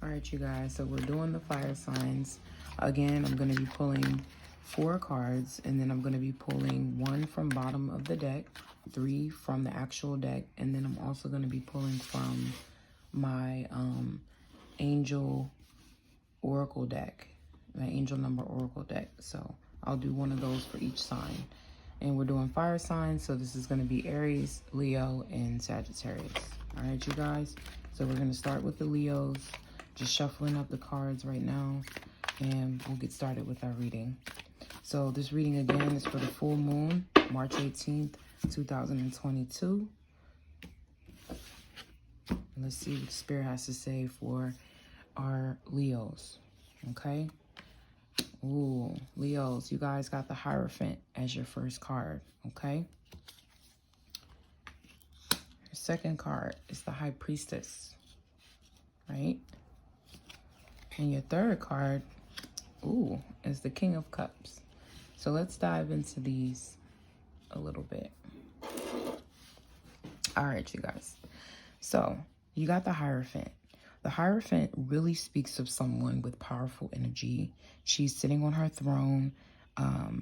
All right, you guys, so we're doing the fire signs. Again, I'm going to be pulling 4 cards, and then I'm going to be pulling 1 from bottom of the deck, 3 from the actual deck, and then I'm also going to be pulling from my angel oracle deck, my angel number oracle deck. So I'll do one of those for each sign. And we're doing fire signs, so this is going to be Aries, Leo, and Sagittarius. All right, you guys, so we're going to start with the Leos. Just shuffling up the cards right now, and we'll get started with our reading. So this reading again is for the full moon, March 18th, 2022. Let's see what the Spirit has to say for our Leos, okay? Ooh, Leos, you guys got the Hierophant as your first card, okay? Your second card is the High Priestess, right? And your third card, ooh, is the King of Cups. So let's dive into these a little bit. All right, you guys. So you got the Hierophant. The Hierophant really speaks of someone with powerful energy. She's sitting on her throne.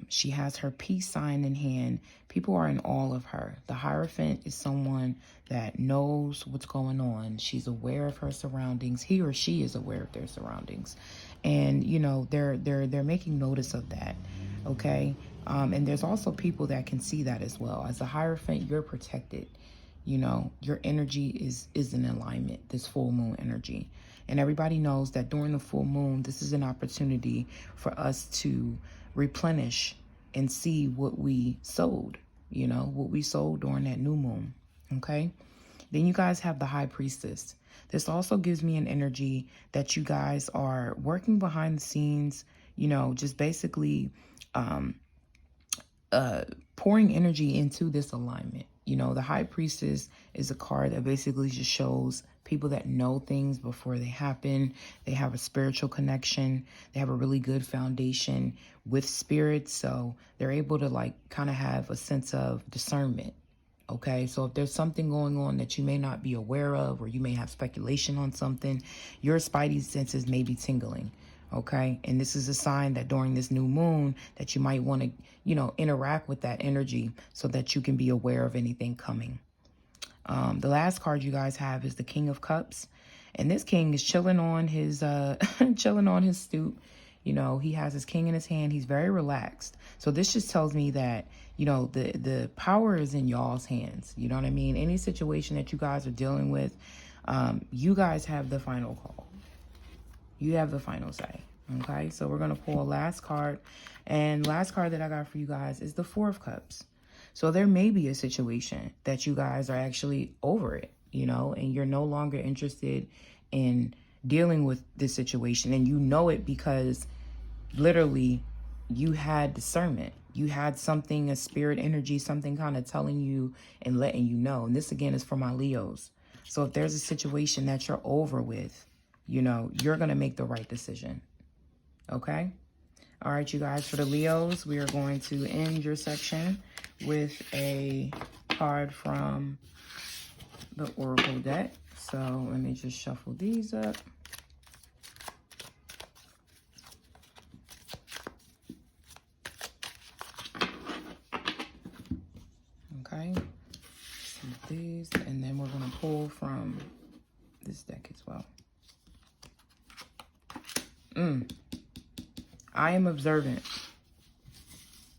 She has her peace sign in hand. People are in awe of her. The Hierophant is someone that knows what's going on. She's aware of her surroundings. He or she is aware of their surroundings. And, you know, they're making notice of that, okay? And there's also people that can see that as well. As a Hierophant, you're protected. You know, your energy is in alignment, this full moon energy. And everybody knows that during the full moon, this is an opportunity for us to replenish and see what we sowed, you know, what we sowed during that new moon, okay? Then you guys have the High Priestess. This also gives me an energy that you guys are working behind the scenes, you know, just basically pouring energy into this alignment. You know, the High Priestess is a card that basically just shows people that know things before they happen. They have a spiritual connection. They have a really good foundation with spirit. So they're able to like kind of have a sense of discernment. Okay, so if there's something going on that you may not be aware of, or you may have speculation on something, your spidey senses may be tingling. Okay, and this is a sign that during this new moon that you might want to, you know, interact with that energy so that you can be aware of anything coming. The last card you guys have is the King of Cups, and this king is chilling on his chilling on his stoop. You know, he has his king in his hand. He's very relaxed. So this just tells me that, you know, the power is in y'all's hands. You know what I mean? Any situation that you guys are dealing with, you guys have the final call. You have the final say, okay? So we're going to pull a last card. And last card that I got for you guys is the Four of Cups. So there may be a situation that you guys are actually over it, you know, and you're no longer interested in dealing with this situation. And you know it because literally you had discernment. You had something, a spirit energy, something kind of telling you and letting you know. And this, again, is for my Leos. So if there's a situation that you're over with, you know, you're going to make the right decision. Okay? All right, you guys, for the Leos, we are going to end your section with a card from the Oracle deck. So let me just shuffle these up. Okay. So these, and then we're going to pull from this deck as well. I am observant.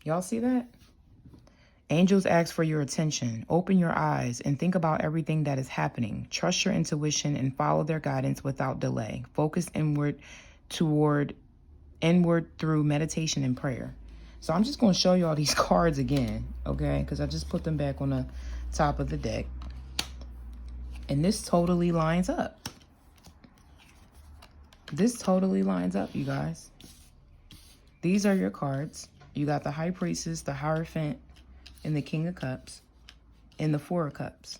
Y'all see that? Angels ask for your attention. Open your eyes and think about everything that is happening. Trust your intuition and follow their guidance without delay. Focus inward through meditation and prayer. So I'm just going to show you all these cards again, okay? Because I just put them back on the top of the deck. And this totally lines up. This totally lines up, you guys. These are your cards. You got the High Priestess, the Hierophant, and the King of Cups, and the Four of Cups.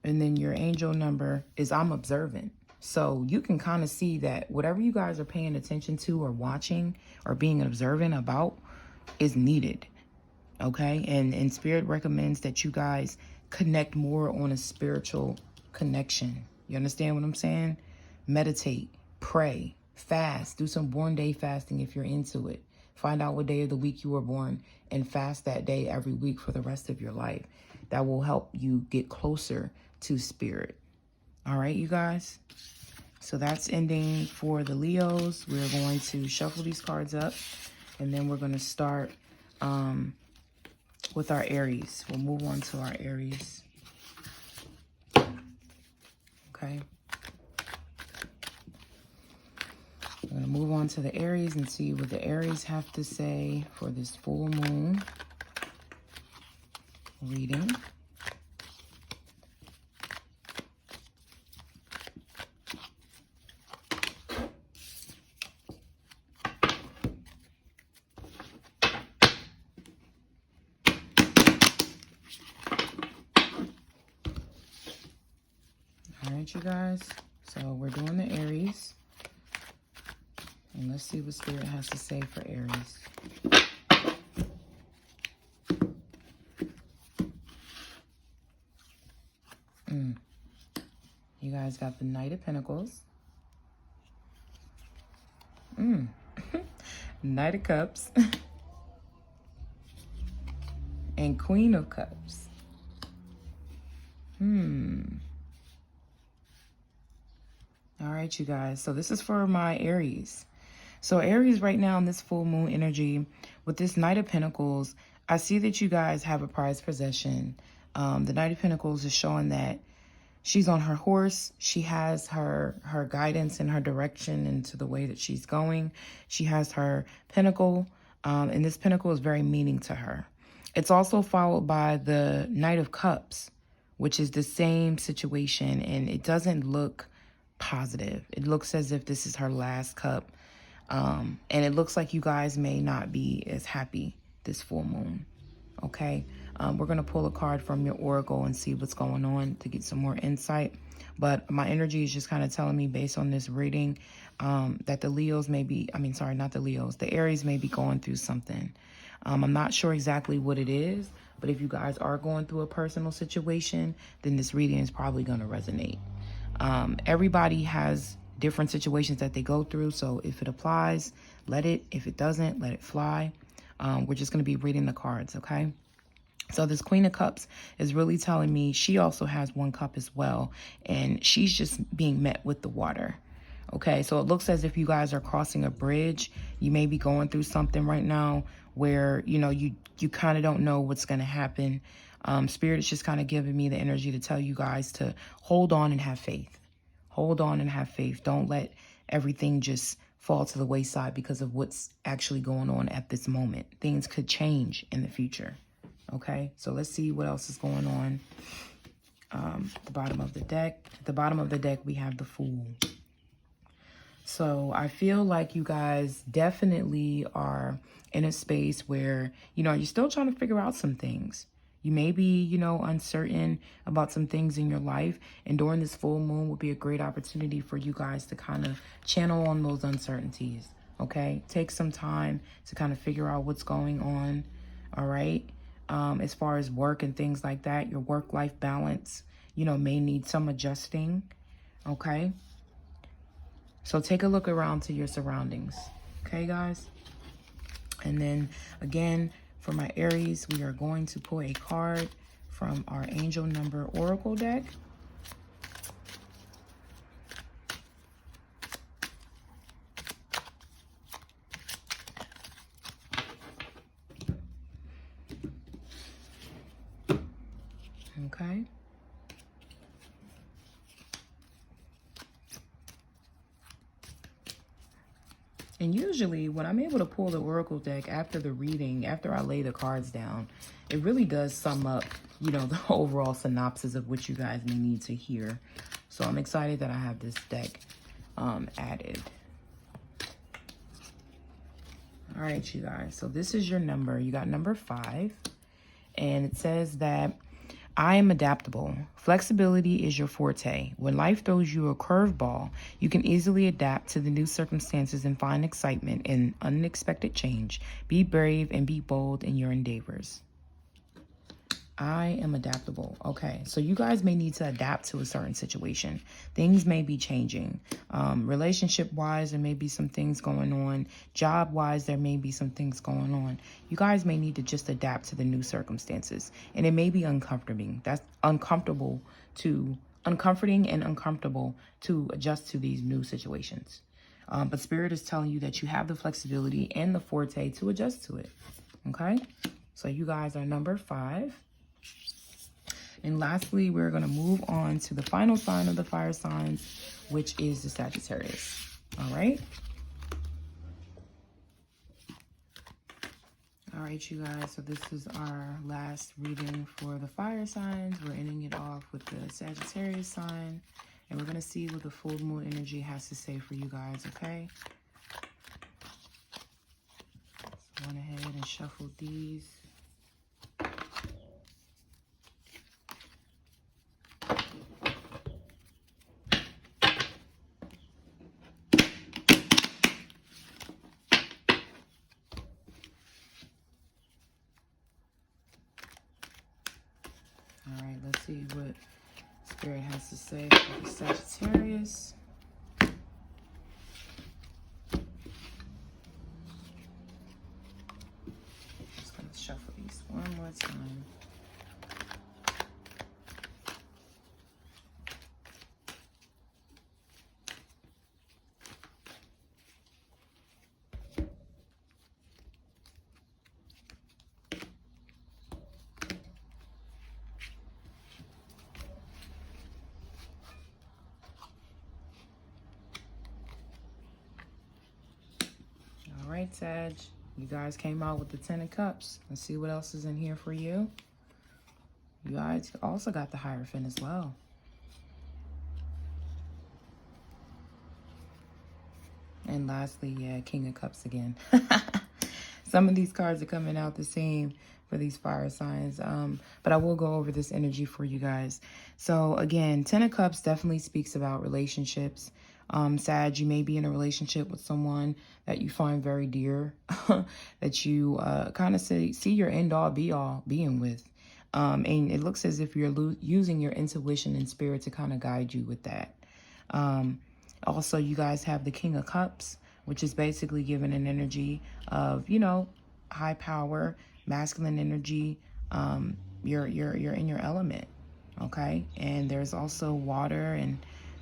And then your angel number is I'm observant. So you can kind of see that whatever you guys are paying attention to or watching or being observant about is needed. Okay? And Spirit recommends that you guys connect more on a spiritual connection. You understand what I'm saying? meditate, pray, fast, do some born day fasting if you're into it. Find out what day of the week you were born and fast that day every week for the rest of your life. That will help you get closer to spirit. All right, you guys. So that's ending for the Leos. We're going to shuffle these cards up, and then we're going to start with our Aries. We'll move on to our Aries. Okay. We're going to move on to the Aries and see what the Aries have to say for this full moon reading. All right, you guys. So we're doing the Aries. And let's see what Spirit has to say for Aries. You guys got the Knight of Pentacles. Knight of Cups. And Queen of Cups. All right, you guys. So this is for my Aries. So Aries right now in this full moon energy with this Knight of Pentacles, I see that you guys have a prized possession. The Knight of Pentacles is showing that she's on her horse. She has her guidance and her direction into the way that she's going. She has her pentacle, and this pentacle is very meaning to her. It's also followed by the Knight of Cups, which is the same situation, and it doesn't look positive. It looks as if this is her last cup, and it looks like you guys may not be as happy this full moon. Okay, we're going to pull a card from your oracle and see what's going on to get some more insight. But my energy is just kind of telling me based on this reading that the Leos may be, not the Leos, the Aries may be going through something. I'm not sure exactly what it is, but if you guys are going through a personal situation, then this reading is probably going to resonate. Everybody has different situations that they go through. So if it applies, let it. If it doesn't, let it fly. We're just going to be reading the cards, okay? So this Queen of Cups is really telling me she also has one cup as well, and she's just being met with the water. Okay, so it looks as if you guys are crossing a bridge. You may be going through something right now where, you kind of don't know what's going to happen. Spirit is just kind of giving me the energy to tell you guys to hold on and have faith. Hold on and have faith. Don't let everything just fall to the wayside because of what's actually going on at this moment. Things could change in the future. Okay, so let's see what else is going on. At the bottom of the deck. At the bottom of the deck, we have the Fool. So I feel like you guys definitely are in a space where, you're still trying to figure out some things. You may be, uncertain about some things in your life. And during this full moon will be a great opportunity for you guys to kind of channel on those uncertainties. Okay, take some time to kind of figure out what's going on. All right. As far as work and things like that, your work-life balance, may need some adjusting. Okay. So take a look around to your surroundings. Okay, guys. And then again, for my Aries, we are going to pull a card from our Angel Number Oracle deck. Okay. And usually when I'm able to pull the Oracle deck after the reading, after I lay the cards down, it really does sum up, the overall synopsis of what you guys may need to hear. So I'm excited that I have this deck added. All right, you guys. So this is your number. You got number 5. And it says that I am adaptable. Flexibility is your forte. When life throws you a curveball, you can easily adapt to the new circumstances and find excitement in unexpected change. Be brave and be bold in your endeavors. I am adaptable. Okay, so you guys may need to adapt to a certain situation. Things may be changing. Relationship-wise, there may be some things going on. Job-wise, there may be some things going on. You guys may need to just adapt to the new circumstances. And it may be uncomforting. That's uncomfortable to, uncomforting and uncomfortable to adjust to these new situations. But Spirit is telling you that you have the flexibility and the forte to adjust to it. Okay? So you guys are number 5. And lastly, we're going to move on to the final sign of the fire signs, which is the Sagittarius. All right. All right, you guys. So this is our last reading for the fire signs. We're ending it off with the Sagittarius sign. And we're going to see what the full moon energy has to say for you guys, okay? So I went ahead and shuffled these. All right, let's see what Spirit has to say for the Sagittarius. Just going to shuffle these one more time. All right, Sag, you guys came out with the 10 of Cups. Let's see what else is in here for you. You guys also got the Hierophant as well. And lastly, yeah, King of Cups again. Some of these cards are coming out the same for these fire signs. But I will go over this energy for you guys. So again, 10 of Cups definitely speaks about relationships. Sag, you may be in a relationship with someone that you find very dear, that you kind of see your end all be all being with. And it looks as if you're using your intuition and spirit to kind of guide you with that. Also, you guys have the King of Cups, which is basically giving an energy of, you know, high power, masculine energy. You're in your element, okay? And there's also water, and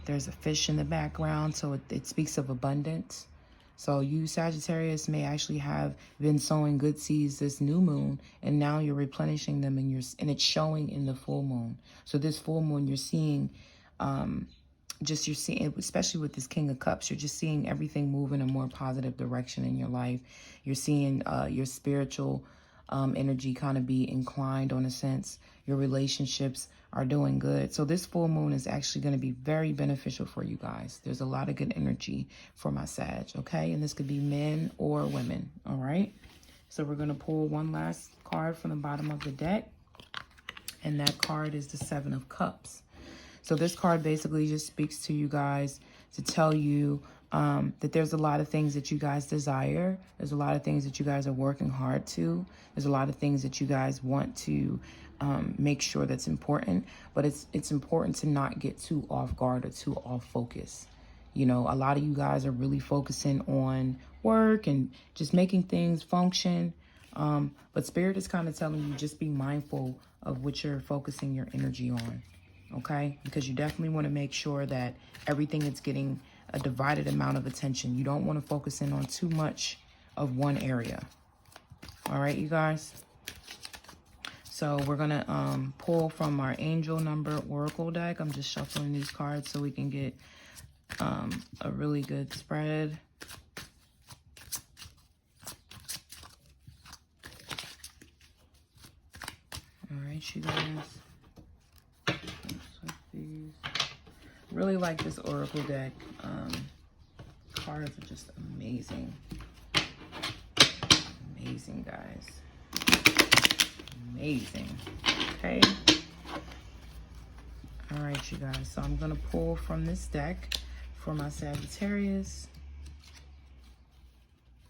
there's a fish in the background, so it speaks of abundance. So you, Sagittarius, may actually have been sowing good seeds this new moon, and now you're replenishing them, and it's showing in the full moon. So this full moon, you're seeing, you're seeing, especially with this King of Cups, you're just seeing everything move in a more positive direction in your life. You're seeing your spiritual energy kind of be inclined on a sense. Your relationships are doing good. So this full moon is actually going to be very beneficial for you guys. There's a lot of good energy for my Sag, okay? And this could be men or women, all right? So we're going to pull one last card from the bottom of the deck. And that card is the 7 of Cups. So this card basically just speaks to you guys to tell you that there's a lot of things that you guys desire. There's a lot of things that you guys are working hard to. There's a lot of things that you guys want to make sure that's important. But it's important to not get too off guard or too off focus. You know, a lot of you guys are really focusing on work and just making things function. But Spirit is kind of telling you just be mindful of what you're focusing your energy on. Okay, because you definitely want to make sure that everything is getting a divided amount of attention. You don't want to focus in on too much of one area. All right, you guys. So we're going to pull from our angel number oracle deck. I'm just shuffling these cards so we can get a really good spread. All right, you guys. Really like this oracle deck. Cards are just amazing. Amazing, guys. Amazing. Okay. All right, you guys. So I'm going to pull from this deck for my Sagittarius.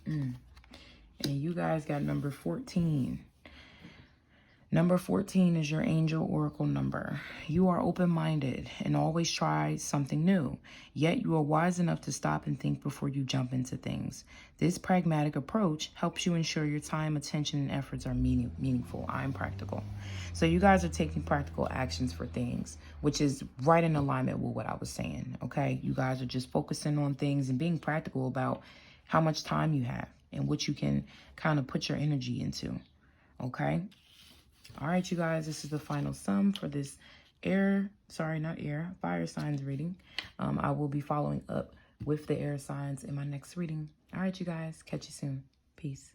And you guys got number 14. Number 14 is your angel oracle number. You are open-minded and always try something new, yet you are wise enough to stop and think before you jump into things. This pragmatic approach helps you ensure your time, attention, and efforts are meaningful. I'm practical. So you guys are taking practical actions for things, which is right in alignment with what I was saying, okay? You guys are just focusing on things and being practical about how much time you have and what you can kind of put your energy into, okay? All right, you guys, this is the final sum for this fire signs reading. I will be following up with the air signs in my next reading. All right, you guys, catch you soon. Peace.